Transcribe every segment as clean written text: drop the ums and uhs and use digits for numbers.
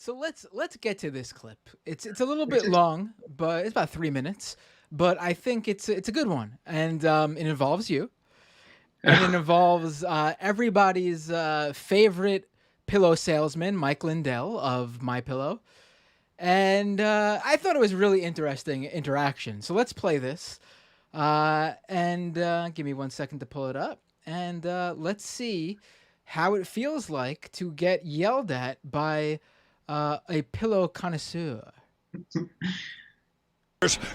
So let's get to this clip. It's a little bit long, but it's about 3 minutes. But I think it's a good one, and it involves you, and it involves everybody's favorite pillow salesman, Mike Lindell of MyPillow. And I thought it was really interesting interaction. So let's play this, and give me 1 second to pull it up, and let's see how it feels like to get yelled at by a pillow connoisseur.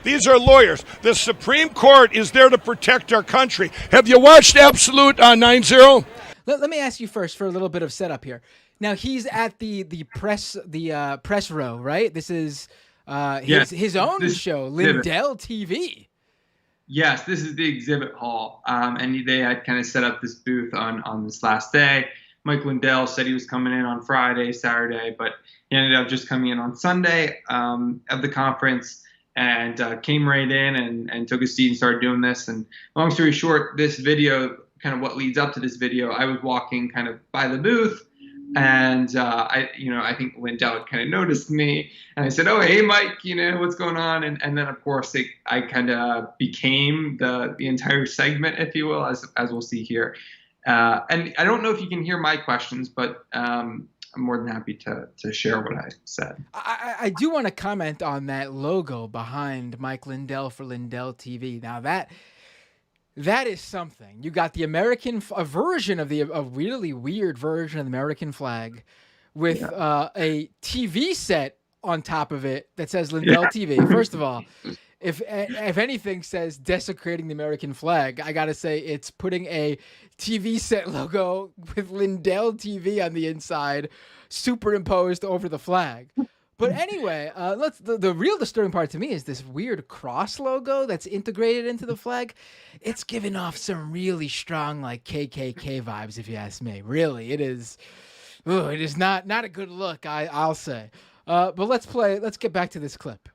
These are lawyers. The Supreme Court is there to protect our country. Have you watched Absolute 9-0? Let me ask you first for a little bit of setup here. Now he's at the press row, right? This is his own show, Lindell TV. Yes, this is the exhibit hall, and they had kind of set up this booth on this last day. Mike Lindell said he was coming in on Friday, Saturday, but he ended up just coming in on Sunday of the conference, and came right in and took a seat and started doing this. And long story short, this video, kind of what leads up to this video, I was walking kind of by the booth, and I think Lindell had kind of noticed me, and I said, "Oh, hey, Mike, what's going on?" And then of course I kind of became the entire segment, if you will, as we'll see here. And I don't know if you can hear my questions, but I'm more than happy to share what I said. I do want to comment on that logo behind Mike Lindell for Lindell TV. Now that is something. You got the American a version of a really weird version of the American flag with a TV set on top of it that says Lindell TV. First of all, if anything says desecrating the American flag, I gotta say it's putting a TV set logo with Lindell TV on the inside superimposed over the flag. But anyway, the real disturbing part to me is this weird cross logo that's integrated into the flag. It's giving off some really strong like KKK vibes, if you ask me. Really, it is. It is not a good look, I'll say. But let's get back to this clip.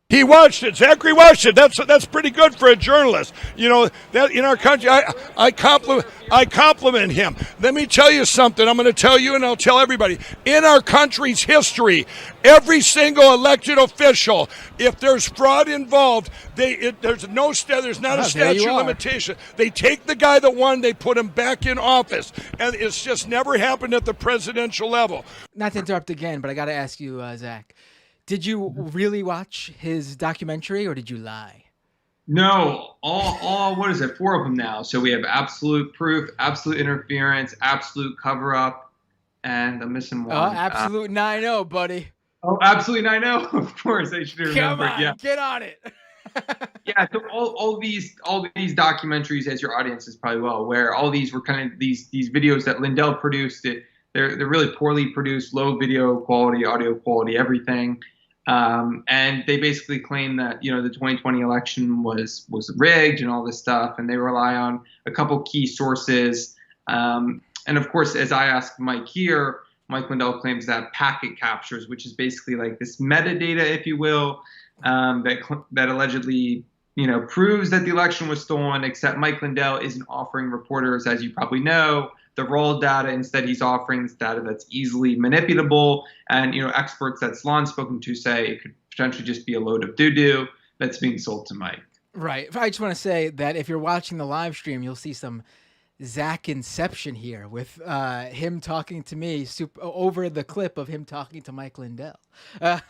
He watched it. Zachary watched it. That's pretty good for a journalist. That in our country, I compliment him. Let me tell you something. I'm going to tell you, and I'll tell everybody. In our country's history, every single elected official, if there's fraud involved, there's not a statute of limitation. They take the guy that won, they put him back in office, and it's just never happened at the presidential level. Not to interrupt again, but I got to ask you, Zach. Did you really watch his documentary, or did you lie? No, all what is it? 4 of them now. So we have absolute proof, absolute interference, absolute cover-up, and I'm missing one. Oh, absolute 9-0, buddy. Oh, absolutely 9-0. Of course, I should remember. Come on, yeah, get on it. Yeah. So all these documentaries, as your audience is probably well aware, all these were kind of these videos that Lindell produced. They're really poorly produced, low video quality, audio quality, everything. And they basically claim that the 2020 election was rigged and all this stuff, and they rely on a couple key sources. And of course, as I asked Mike here, Mike Lindell claims that packet captures, which is basically like this metadata, if you will, that allegedly proves that the election was stolen. Except Mike Lindell isn't offering reporters, as you probably know, the raw data. Instead, he's offering this data that's easily manipulable, and experts that Salon's spoken to say it could potentially just be a load of doo-doo that's being sold to Mike. Right. I just want to say that if you're watching the live stream, you'll see some Zach inception here with him talking to me over the clip of him talking to Mike Lindell. I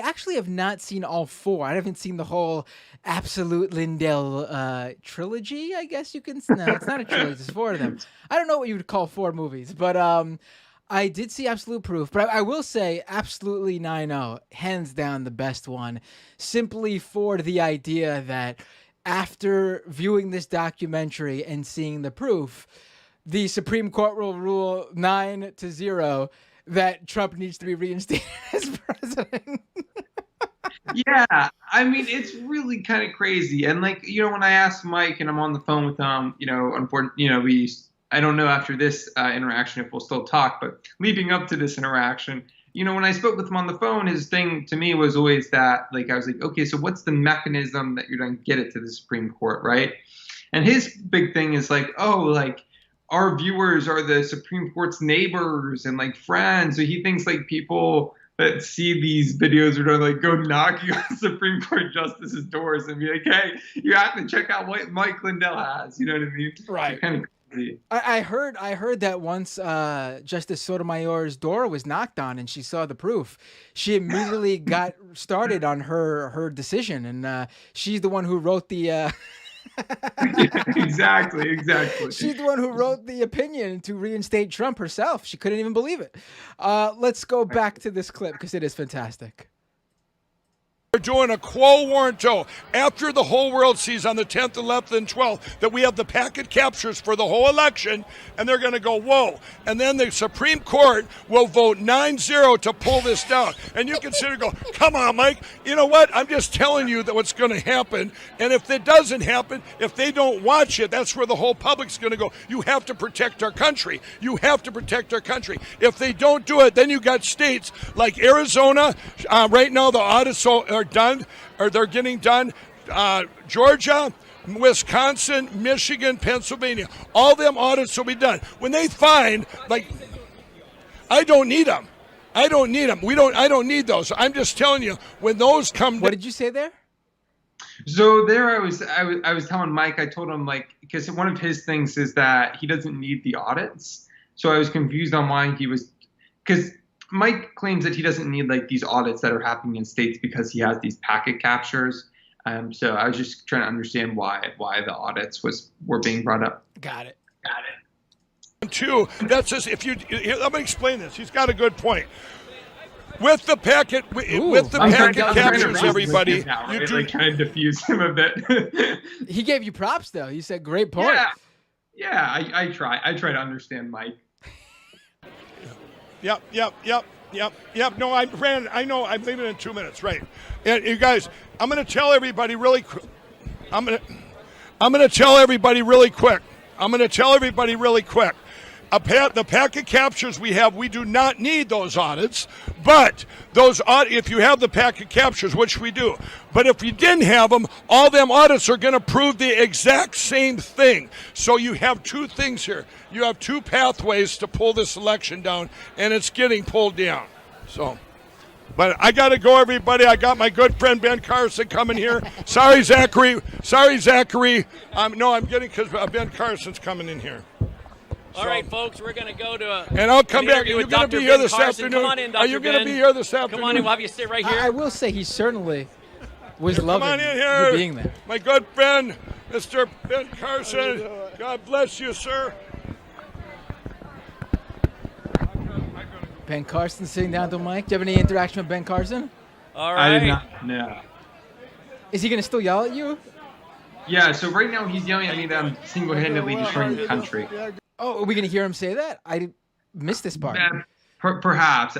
actually have not seen all 4. I haven't seen the whole Absolute Lindell trilogy, I guess you can. No, it's not a trilogy. It's 4 of them. I don't know what you would call 4 movies, but I did see Absolute Proof. But I will say absolutely 9-0, hands down the best one, simply for the idea that after viewing this documentary and seeing the proof, the Supreme Court will rule 9-0 that Trump needs to be reinstated as president. Yeah, I mean, it's really kind of crazy. And when I asked Mike and I'm on the phone with him, unfortunately, I don't know after this interaction if we'll still talk, but leading up to this interaction, when I spoke with him on the phone, his thing to me was always that, I was like, okay, so what's the mechanism that you're going to get it to the Supreme Court, right? And his big thing is like, oh, like our viewers are the Supreme Court's neighbors and like friends. So he thinks like people that see these videos are gonna like go knocking on Supreme Court justices' doors and be like, hey, you have to check out what Mike Lindell has. You know what I mean? Right. Kind of crazy. I heard that once Justice Sotomayor's door was knocked on and she saw the proof, she immediately got started on her decision, and she's the one who wrote the. Exactly. She's the one who wrote the opinion to reinstate Trump herself. She couldn't even believe it. Let's go back to this clip because it is fantastic. We're doing a quo warranto after the whole world sees on the 10th, 11th, and 12th that we have the packet captures for the whole election, and they're going to go, whoa. And then the Supreme Court will vote 9-0 to pull this down. And you consider go, come on, Mike. You know what? I'm just telling you that what's going to happen. And if it doesn't happen, if they don't watch it, that's where the whole public's going to go. You have to protect our country. You have to protect our country. If they don't do it, then you got states like Arizona. Right now, the audits are done, or they're getting done. Georgia, Wisconsin, Michigan, Pennsylvania, all them audits will be done. When they find, like, I don't need them. I don't need them. I don't need those. I'm just telling you, when those come. What did you say there? So there, I was telling Mike. I told him like because one of his things is that he doesn't need the audits. So I was confused on why he was because. Mike claims that he doesn't need like these audits that are happening in states because he has these packet captures. So I was just trying to understand why the audits were being brought up. Got it. Two. That's just if you. Let me explain this. He's got a good point. With the packet, captures, everybody. You like kind of diffuse him a bit. He gave you props though. He said, "Great point." Yeah. I try to understand Mike. Yep. No, I know. I'm leaving in 2 minutes. Right. And you guys, I'm going to tell everybody really quick. I'm going to tell everybody really quick. The packet captures we have, we do not need those audits, but if you have the packet captures, which we do, but if you didn't have them, all them audits are going to prove the exact same thing. So you have two things here. You have two pathways to pull this election down, and it's getting pulled down. So, but I got to go, everybody. I got my good friend Ben Carson coming here. Sorry, Zachary. I'm getting because Ben Carson's coming in here. All right, folks, we're going to go to and I'll come back. Are you going to be here this afternoon? Come on in, Dr. Are you going to be here this afternoon? Come on in. We'll have you sit right here. I will say he certainly was loving come on in here. you being there. My good friend, Mr. Ben Carson. God bless you, sir. Ben Carson sitting down to Mike. Do you have any interaction with Ben Carson? All right. I did not. No. Is he going to still yell at you? Yeah. So right now he's yelling at me that I'm single-handedly destroying the country. Oh, are we going to hear him say that? I missed this part. Perhaps.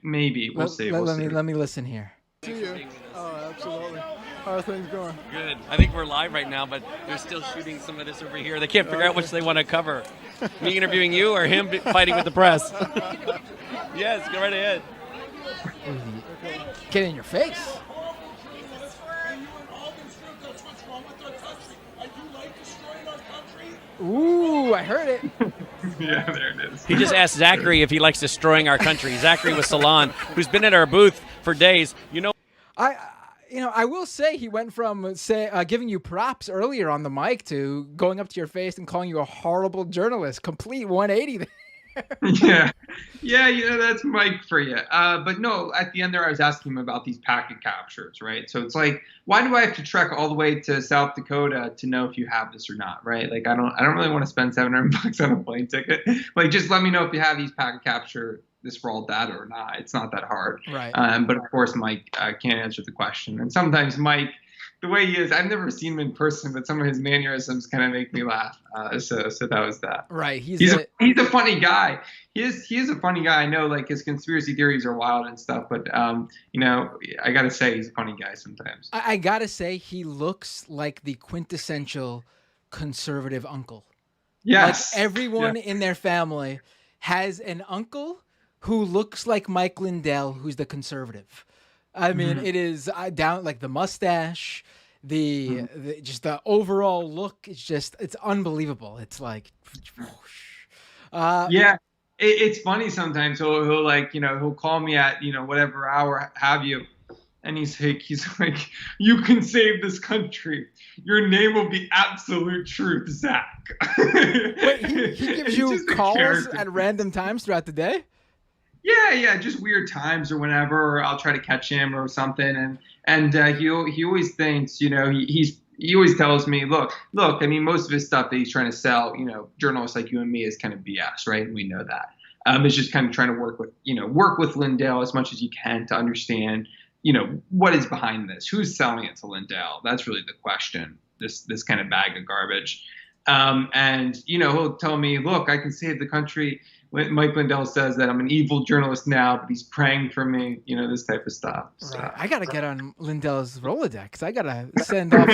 Maybe. We'll see. Let me listen here. See you. Oh, absolutely. How are things going? Good. I think we're live right now, but they're still shooting some of this over here. They can't figure out which they want to cover. Me interviewing you or him fighting with the press? Yes, go right ahead. Get in your face. Ooh, I heard it. Yeah, there it is. He just asked Zachary if he likes destroying our country. Zachary with Salon, who's been at our booth for days. I will say he went from giving you props earlier on the mic to going up to your face and calling you a horrible journalist. Complete 180 there. Yeah, that's Mike for you. But no, at the end there, I was asking him about these packet captures, right? So it's like, why do I have to trek all the way to South Dakota to know if you have this or not, right? Like, I don't really want to spend $700 on a plane ticket. Like, just let me know if you have these packet capture this raw data or not. It's not that hard, right? But of course, Mike can't answer the question, and sometimes Mike, the way he is, I've never seen him in person, but some of his mannerisms kind of make me laugh. So that was that. Right. He's a funny guy. He is a funny guy. I know, like, his conspiracy theories are wild and stuff, but I gotta say he's a funny guy sometimes. I gotta say he looks like the quintessential conservative uncle. Yes. Like everyone in their family has an uncle who looks like Mike Lindell, who's the conservative. I mean, it is down like the mustache the just the overall look is just it's unbelievable. It's like, Yeah, it's funny sometimes. He'll like, he'll call me at, whatever hour have you, and he's like, you can save this country. Your name will be absolute truth, Zach. Wait, he gives you calls at random times throughout the day? Yeah, just weird times or whenever, or I'll try to catch him or something, and he always thinks, he always tells me, look, I mean, most of his stuff that he's trying to sell, journalists like you and me is kind of BS, right? And we know that. It's just kind of trying to work with Lindell as much as you can to understand, what is behind this? Who's selling it to Lindell? That's really the question. This kind of bag of garbage. And he'll tell me, look, I can save the country. Mike Lindell says that I'm an evil journalist now, but he's praying for me, this type of stuff. So. Right. I got to get on Lindell's Rolodex. I got to send off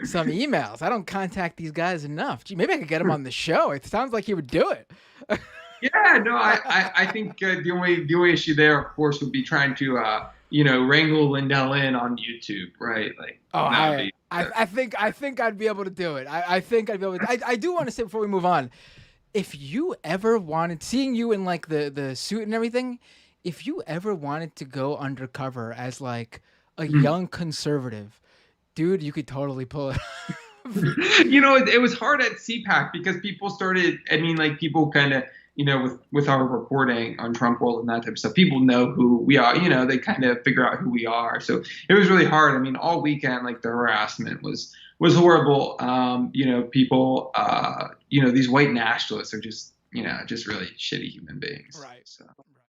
some emails. I don't contact these guys enough. Gee, maybe I could get him on the show. It sounds like he would do it. Yeah, no, I think the only issue there, of course, would be trying to, wrangle Lindell in on YouTube, right? Like, I think I'd be able to do it. I think I'd be able to. I do want to say before we move on, if you ever wanted, seeing you in like the suit and everything, if you ever wanted to go undercover as like a young conservative, dude, you could totally pull it. It was hard at CPAC because people started. I mean, like people kind of, with our reporting on Trump World and that type of stuff, people know who we are. They kind of figure out who we are. So it was really hard. I mean, all weekend, like the harassment was horrible. People, these white nationalists are just really shitty human beings. Right. So.